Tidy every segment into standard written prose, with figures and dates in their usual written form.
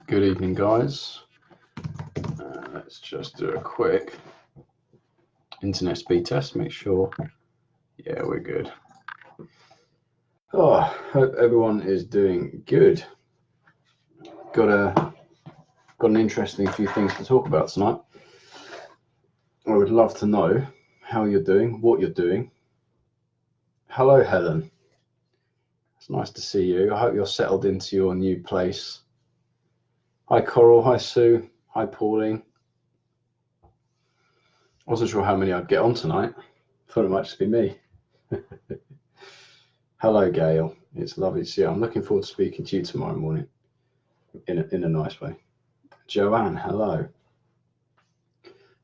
Good evening, guys. Let's just do a quick internet speed test, make sure. Yeah, we're good. Oh, hope everyone is doing good. Got an interesting few things to talk about tonight. I would love to know how you're doing, what you're doing. Hello, Helen. It's nice to see you. I hope you're settled into your new place. Hi, Coral. Hi, Sue. Hi, Pauline. I wasn't sure how many I'd get on tonight. Thought it might just be me. Hello, Gail. It's lovely to see you. I'm looking forward to speaking to you tomorrow morning in a nice way. Joanne, hello.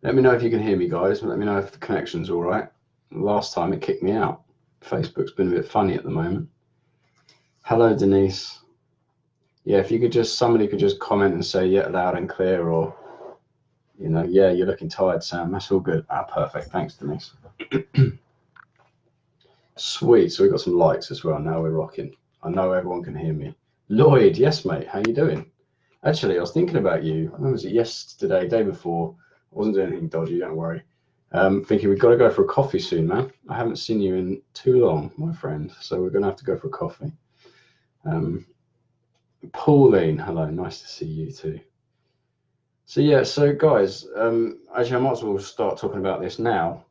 Let me know if you can hear me, guys. Let me know if the connection's all right. Last time it kicked me out. Facebook's been a bit funny at the moment. Hello, Denise. Yeah, if you could somebody could just comment and say, yeah, loud and clear, or, yeah, you're looking tired, Sam. That's all good. Perfect. Thanks, Denise. Sweet. So we got some likes as well. Now we're rocking. I know everyone can hear me. Lloyd, yes, mate. How you doing? Actually, I was thinking about you. When was it? Yesterday, day before. I wasn't doing anything dodgy. Don't worry. Thinking we've got to go for a coffee soon, man. I haven't seen you in too long, my friend. So we're going to have to go for a coffee. Pauline, hello. Nice to see you too. So yeah, so guys, actually I might as well start talking about this now.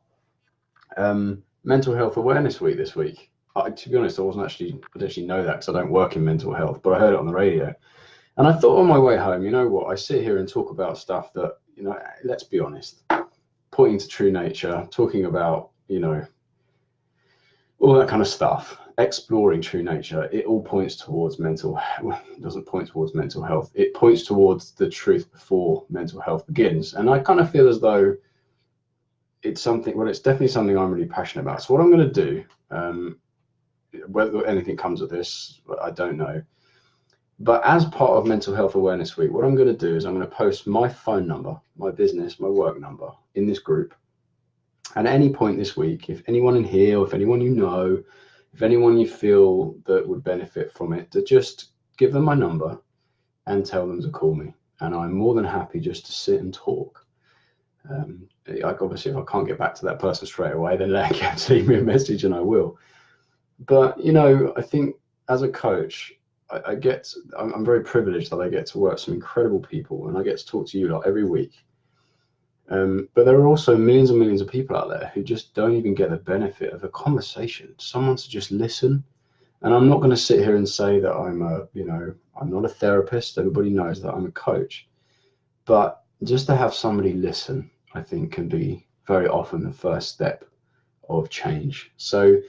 Mental Health Awareness Week this week. To be honest, I didn't actually know that because I don't work in mental health, but I heard it on the radio. And I thought on my way home, you know what, I sit here and talk about stuff that, let's be honest, pointing to true nature, talking about, all that kind of stuff, exploring true nature, it all points towards it doesn't point towards mental health. It points towards the truth before mental health begins. And I kind of feel as though it's definitely something I'm really passionate about. So what I'm going to do, whether anything comes of this, I don't know. But as part of Mental Health Awareness Week, what I'm going to do is I'm going to post my phone number, my business, my work number in this group. And at any point this week, if anyone in here, or if anyone you know, if anyone you feel that would benefit from it, to just give them my number and tell them to call me. And I'm more than happy just to sit and talk. Obviously, if I can't get back to that person straight away, then they can leave me a message and I will. But, I think as a coach, I'm very privileged that I get to work with some incredible people and I get to talk to you lot every week. But there are also millions and millions of people out there who just don't even get the benefit of a conversation, someone to just listen. And I'm not going to sit here and say that I'm not a therapist. Everybody knows that I'm a coach. But just to have somebody listen, I think, can be very often the first step of change. So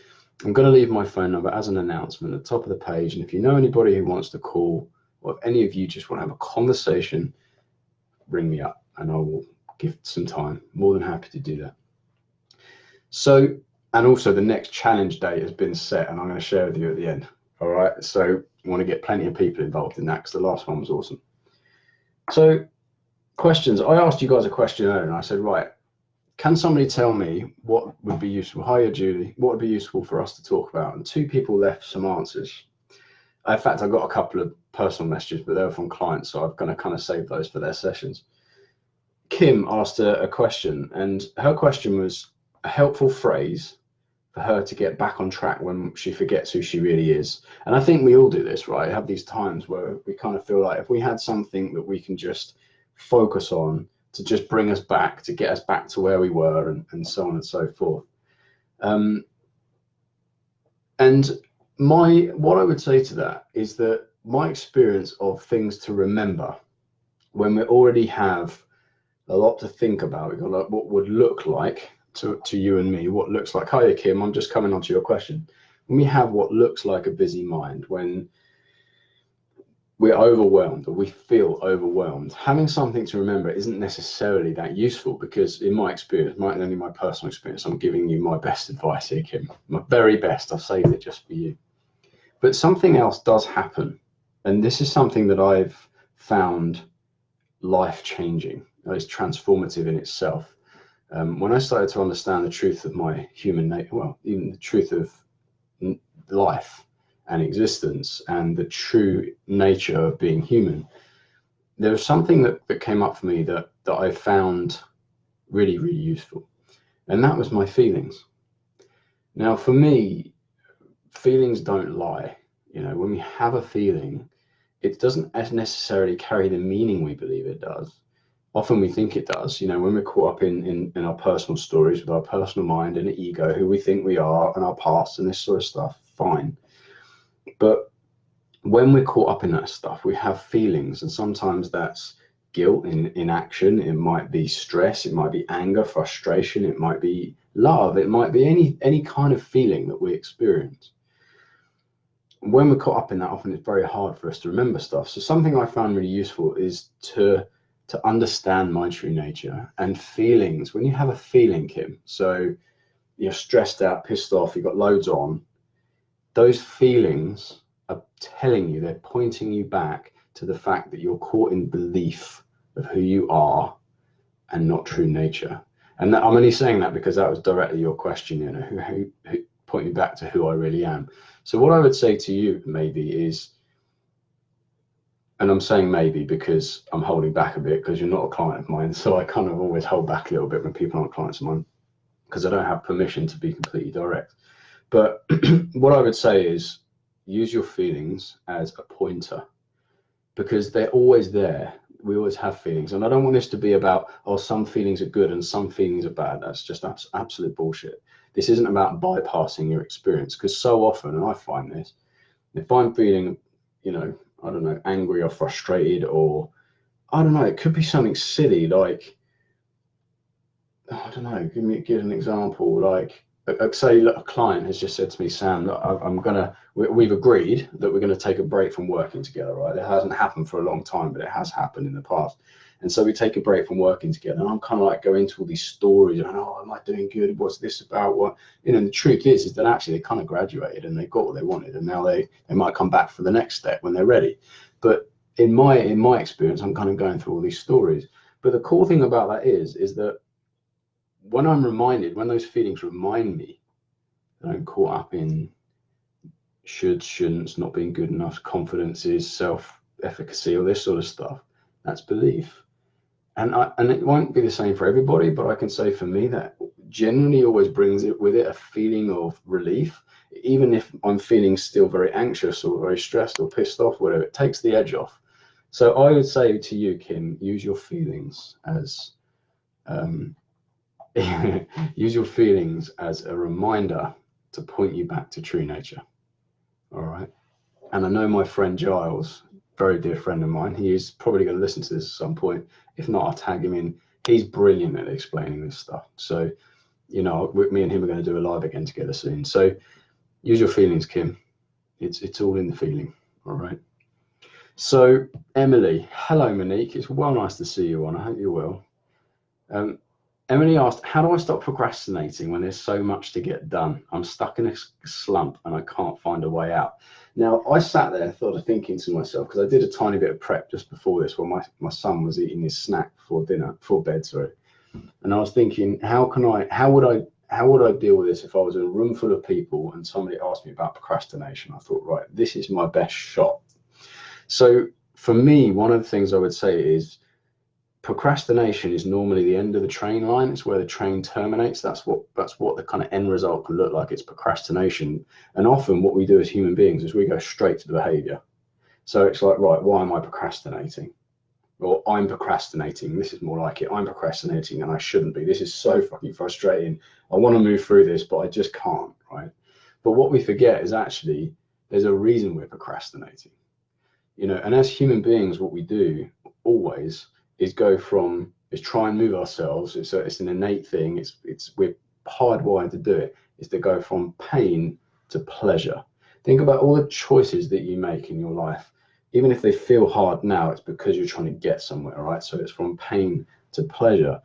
I'm going to leave my phone number as an announcement at the top of the page. And if you know anybody who wants to call, or if any of you just want to have a conversation, ring me up and I will give some time. More than happy to do that. So, and also the next challenge date has been set and I'm going to share with you at the end. All right. So I want to get plenty of people involved in that because the last one was awesome. So questions. I asked you guys a question earlier and I said, right, can somebody tell me what would be useful? Hiya, Julie. What would be useful for us to talk about? And 2 people left some answers. In fact, I got a couple of personal messages, but they were from clients. So I'm going to kind of save those for their sessions. Kim asked a question, and her question was a helpful phrase for her to get back on track when she forgets who she really is. And I think we all do this, right? Have these times where we kind of feel like if we had something that we can just focus on to just bring us back, to get us back to where we were, and so on and so forth. And what I would say to that is that my experience of things to remember when we already have a lot to think about, we've got like what would look like to you and me, what looks like, hiya Kim, I'm just coming on to your question. When we have what looks like a busy mind, when we're overwhelmed or we feel overwhelmed, having something to remember isn't necessarily that useful because in my experience, only my personal experience, I'm giving you my best advice here, Kim, my very best. I've saved it just for you. But something else does happen. And this is something that I've found life-changing. It's transformative in itself. When I started to understand the truth of my human nature, well, even the truth of life and existence and the true nature of being human, there was something that came up for me that I found really, really useful, and that was my feelings. Now, for me, feelings don't lie. When we have a feeling, it doesn't necessarily carry the meaning we believe it does. Often we think it does. When we're caught up in our personal stories with our personal mind and ego, who we think we are, and our past and this sort of stuff, fine. But when we're caught up in that stuff, we have feelings, and sometimes that's guilt in action. It might be stress, it might be anger, frustration, it might be love, it might be any kind of feeling that we experience. When we're caught up in that, often it's very hard for us to remember stuff. So something I found really useful is to understand my true nature and feelings. When you have a feeling, Kim, so you're stressed out, pissed off, you've got loads on, those feelings are telling you, they're pointing you back to the fact that you're caught in belief of who you are and not true nature. And that, I'm only saying that because that was directly your question, who point me back to who I really am. So what I would say to you maybe is, and I'm saying maybe because I'm holding back a bit because you're not a client of mine, so I kind of always hold back a little bit when people aren't clients of mine because I don't have permission to be completely direct. But what I would say is use your feelings as a pointer because they're always there. We always have feelings, and I don't want this to be about, oh, some feelings are good and some feelings are bad. That's just absolute bullshit. This isn't about bypassing your experience, because so often, and I find this, if I'm feeling, I don't know, angry or frustrated, or I don't know, it could be something silly like, I don't know, give an example, like say a client has just said to me, Sam, look, we've agreed that we're gonna take a break from working together, right? It hasn't happened for a long time, but it has happened in the past. And so we take a break from working together, and I'm kind of like going into all these stories, and oh, am I doing good? What's this about? What, and the truth is that actually they kind of graduated and they got what they wanted, and now they might come back for the next step when they're ready. But in my experience, I'm kind of going through all these stories. But the cool thing about that is that when I'm reminded, when those feelings remind me that I'm caught up in shoulds, shouldn'ts, not being good enough, confidences, self-efficacy, all this sort of stuff, that's belief. And it won't be the same for everybody, but I can say for me that generally always brings it with it a feeling of relief, even if I'm feeling still very anxious or very stressed or pissed off, whatever. It takes the edge off. So I would say to you, Kim, use your feelings as use your feelings as a reminder to point you back to true nature. All right. And I know my friend Giles, very dear friend of mine, he is probably going to listen to this at some point. If not, I'll tag him in. He's brilliant at explaining this stuff. So, me and him are going to do a live again together soon. So use your feelings, Kim. It's all in the feeling. All right. So Emily, hello, Monique. It's well nice to see you on. I hope you're well. Emily asked, how do I stop procrastinating when there's so much to get done? I'm stuck in a slump and I can't find a way out. Now, I sat there thinking to myself, because I did a tiny bit of prep just before this when my son was eating his snack before bed, sorry. And I was thinking, how would I deal with this if I was in a room full of people and somebody asked me about procrastination? I thought, right, this is my best shot. So for me, one of the things I would say is, procrastination is normally the end of the train line. It's where the train terminates. That's what the kind of end result can look like. It's procrastination. And often what we do as human beings is we go straight to the behavior. So it's like, right, why am I procrastinating? Or I'm procrastinating. This is more like it. I'm procrastinating and I shouldn't be. This is so fucking frustrating. I want to move through this, but I just can't, right? But what we forget is actually there's a reason we're procrastinating. And as human beings, what we do always is try and move ourselves. It's an innate thing. We're hardwired to do it. Is to go from pain to pleasure. Think about all the choices that you make in your life. Even if they feel hard now, it's because you're trying to get somewhere, right? So it's from pain to pleasure.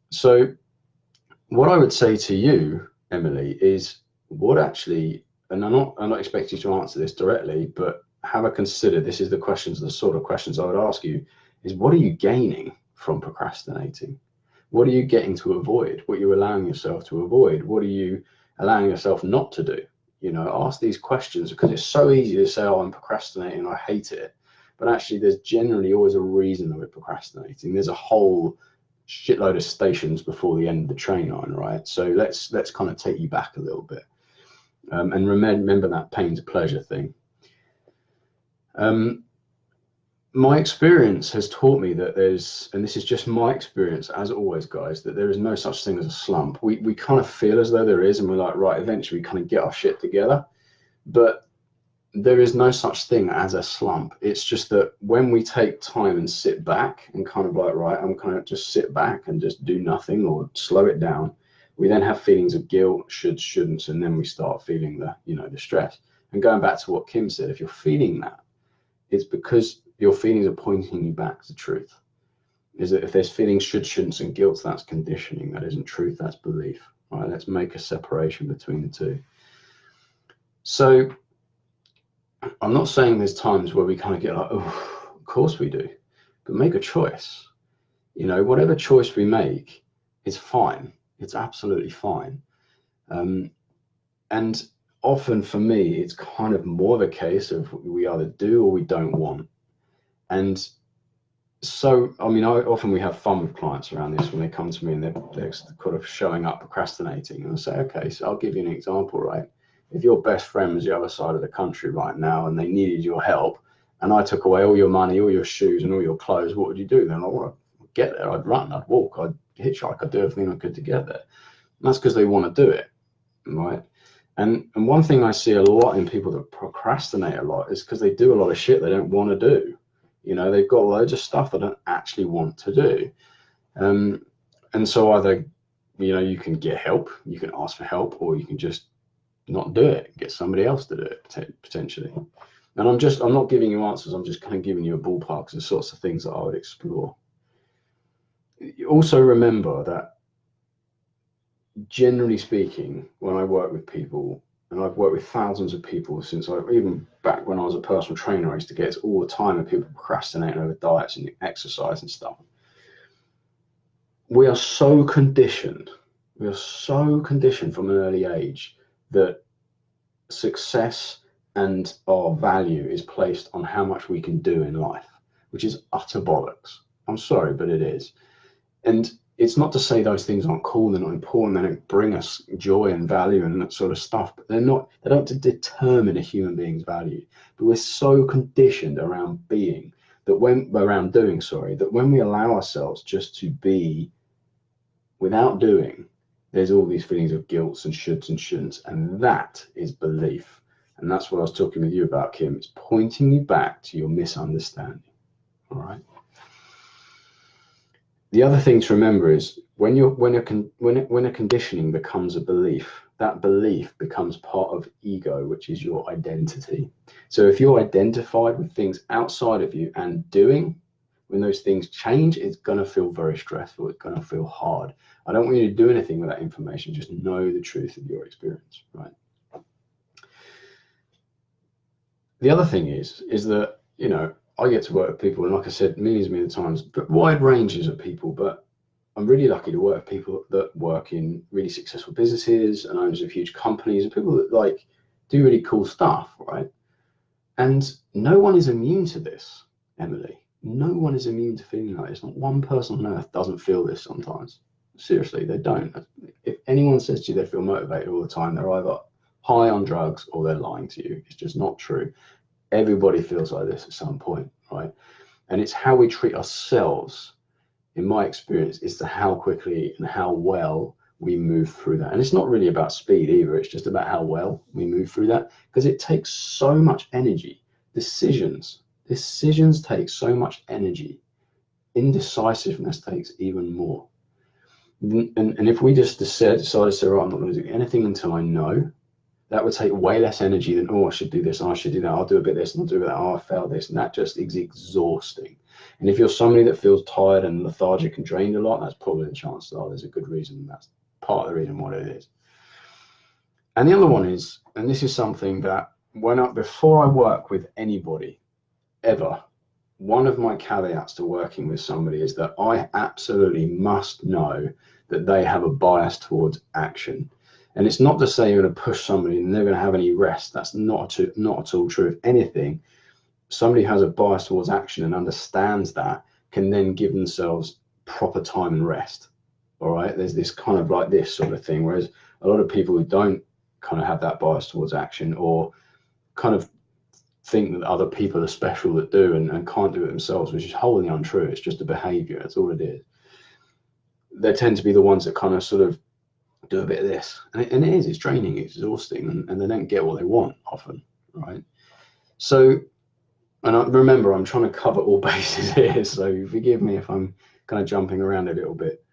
So what I would say to you, Emily, is what actually, and I'm not expecting you to answer this directly, but have a consider. This is the sort of questions I would ask you. Is what are you gaining from procrastinating? What are you getting to avoid? What are you allowing yourself to avoid? What are you allowing yourself not to do? Ask these questions, because it's so easy to say, oh, I'm procrastinating, I hate it. but actually there's generally always a reason that we're procrastinating. There's a whole shitload of stations before the end of the train line, right? So let's kind of take you back a little bit, and remember that pain to pleasure thing. My experience has taught me that there's, and this is just my experience as always, guys, that there is no such thing as a slump. We kind of feel as though there is, and we're like, right, eventually we kind of get our shit together, but there is no such thing as a slump. It's just that when we take time and sit back and kind of like, right, I'm kind of just sit back and just do nothing or slow it down, we then have feelings of guilt, shoulds, shouldn'ts, and then we start feeling the, the stress. And going back to what Kim said, if you're feeling that, it's because your feelings are pointing you back to truth. Is that if there's feelings, should, shouldn'ts, and guilt, that's conditioning. That isn't truth, that's belief. Right? Let's make a separation between the two. So I'm not saying there's times where we kind of get like, oh, of course we do, but make a choice. Whatever choice we make is fine. It's absolutely fine. And often for me, it's kind of more of a case of we either do or we don't want. And so, often we have fun with clients around this when they come to me and they're kind of showing up procrastinating. And I say, okay, so I'll give you an example, right? If your best friend was the other side of the country right now and they needed your help, and I took away all your money, all your shoes, and all your clothes, what would you do then? I'd get there, I'd run, I'd walk, I'd hitchhike, I'd do everything I could to get there. And that's because they want to do it, right? And one thing I see a lot in people that procrastinate a lot is because they do a lot of shit they don't want to do. They've got loads of stuff they don't actually want to do. And so either, you can get help, you can ask for help, or you can just not do it, get somebody else to do it potentially. And I'm not giving you answers, I'm just kind of giving you a ballpark of the sorts of things that I would explore. Also remember that generally speaking, when I work with people, and I've worked with thousands of people since even back when I was a personal trainer, I used to get it all the time of people procrastinating over diets and exercise and stuff. We are so conditioned from an early age that success and our value is placed on how much we can do in life, which is utter bollocks. I'm sorry, but it is. And it's not to say those things aren't cool, they're not important, they don't bring us joy and value and that sort of stuff, but they don't determine a human being's value. But we're so conditioned around doing, that when we allow ourselves just to be without doing, there's all these feelings of guilt and shoulds and shouldn'ts, and that is belief. And that's what I was talking with you about, Kim. It's pointing you back to your misunderstanding. All right. The other thing to remember is when a conditioning becomes a belief, that belief becomes part of ego, which is your identity. So if you're identified with things outside of you and doing, when those things change, it's going to feel very stressful. It's going to feel hard. I don't want you to do anything with that information. Just know the truth of your experience, right? The other thing is that, I get to work with people, and like I said, millions of times, but wide ranges of people, but I'm really lucky to work with people that work in really successful businesses and owners of huge companies and people that do really cool stuff, right? And no one is immune to this, Emily. No one is immune to feeling like this. Not one person on earth doesn't feel this sometimes. Seriously, they don't. If anyone says to you they feel motivated all the time, they're either high on drugs or they're lying to you. It's just not true. Everybody feels like this at some point, right? And it's how we treat ourselves, in my experience, is to how quickly and how well we move through that. And it's not really about speed either. It's just about how well we move through that, because it takes so much energy. Decisions take so much energy. Indecisiveness takes even more. And if we just decide to say, right, I'm not going to do anything until I know, that would take way less energy than, I should do this and I should do that. I'll do a bit of this and I'll do a bit of that. I failed this. And that just is exhausting. And if you're somebody that feels tired and lethargic and drained a lot, that's probably the chance that there's a good reason. That's part of the reason why it is. And the other one is, and this is something that before I work with anybody ever, one of my caveats to working with somebody is that I absolutely must know that they have a bias towards action. And it's not to say you're going to push somebody and they're going to have any rest. That's not at all true. If anything, somebody who has a bias towards action and understands that can then give themselves proper time and rest. All right, there's this kind of like this sort of thing, whereas a lot of people who don't kind of have that bias towards action, or kind of think that other people are special that do and can't do it themselves, which is wholly untrue. It's just a behavior. That's all it is. They tend to be the ones that kind of sort of do a bit of this, and it is, it's draining, it's exhausting, and they don't get what they want often, right? So, and remember, I'm trying to cover all bases here, so forgive me if I'm kind of jumping around a little bit.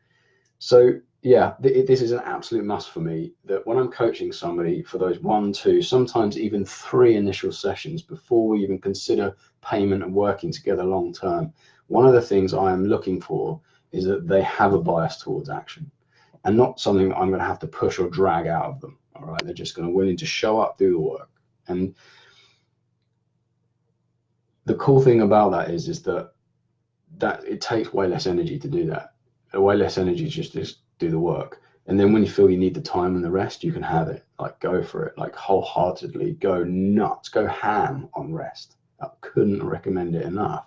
So yeah, this is an absolute must for me, that when I'm coaching somebody for those 1, 2, sometimes even 3 initial sessions before we even consider payment and working together long term, one of the things I am looking for is that they have a bias towards action, and not something that I'm going to have to push or drag out of them. All right, they're just going to willing to show up, do the work. And the cool thing about that is that it takes way less energy to do that. Way less energy just to do the work. And then when you feel you need the time and the rest, you can have it. Like, go for it, like wholeheartedly, go nuts, go ham on rest. I couldn't recommend it enough.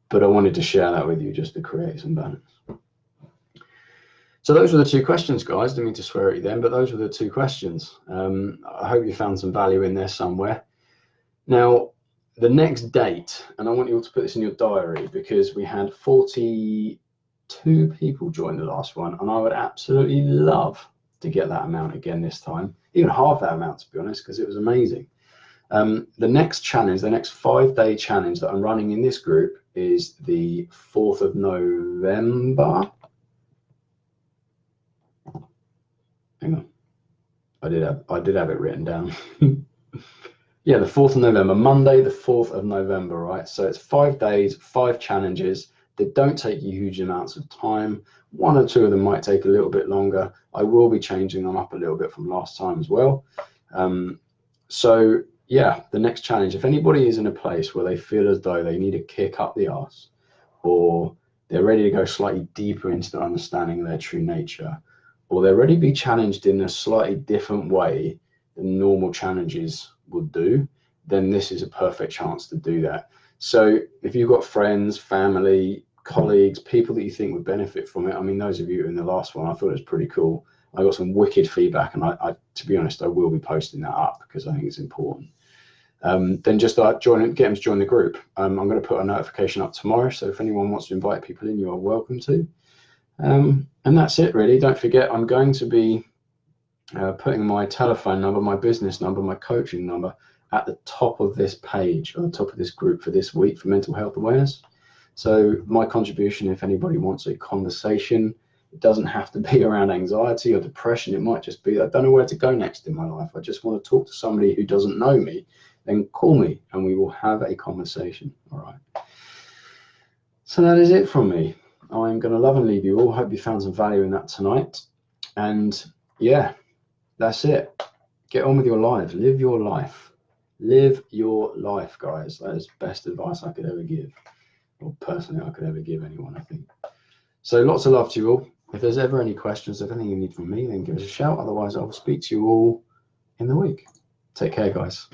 But I wanted to share that with you just to create some balance. So those were the 2 questions, guys. Didn't mean to swear at you then, but those were the 2 questions. I hope you found some value in there somewhere. Now, the next date, and I want you all to put this in your diary, because we had 42 people join the last one, and I would absolutely love to get that amount again this time, even half that amount, to be honest, because it was amazing. The next challenge, the next 5-day challenge that I'm running in this group is the 4th of November. Hang on, I did have it written down. Yeah, the 4th of November, Monday, the 4th of November, right? So it's 5 days, 5 challenges. They don't take you huge amounts of time. 1 or 2 of them might take a little bit longer. I will be changing them up a little bit from last time as well. So yeah, the next challenge, if anybody is in a place where they feel as though they need a kick up the arse, or they're ready to go slightly deeper into the understanding of their true nature, or they're ready to be challenged in a slightly different way than normal challenges would do, then this is a perfect chance to do that. So if you've got friends, family, colleagues, people that you think would benefit from it, I mean, those of you in the last one, I thought it was pretty cool. I got some wicked feedback, and I to be honest, I will be posting that up because I think it's important. Then just get them to join the group. I'm going to put a notification up tomorrow, so if anyone wants to invite people in, you are welcome to. And that's it, really. Don't forget, I'm going to be putting my telephone number, my business number, my coaching number at the top of this page, or the top of this group for this week for mental health awareness. So my contribution, if anybody wants a conversation, it doesn't have to be around anxiety or depression. It might just be, I don't know where to go next in my life. I just want to talk to somebody who doesn't know me. Then call me and we will have a conversation. All right. So that is it from me. I'm going to love and leave you all. Hope you found some value in that tonight. And yeah, that's it. Get on with your lives. Live your life. Live your life, guys. That is the best advice I could ever give, or personally I could ever give anyone, I think. So lots of love to you all. If there's ever any questions, if anything you need from me, then give us a shout. Otherwise, I will speak to you all in the week. Take care, guys.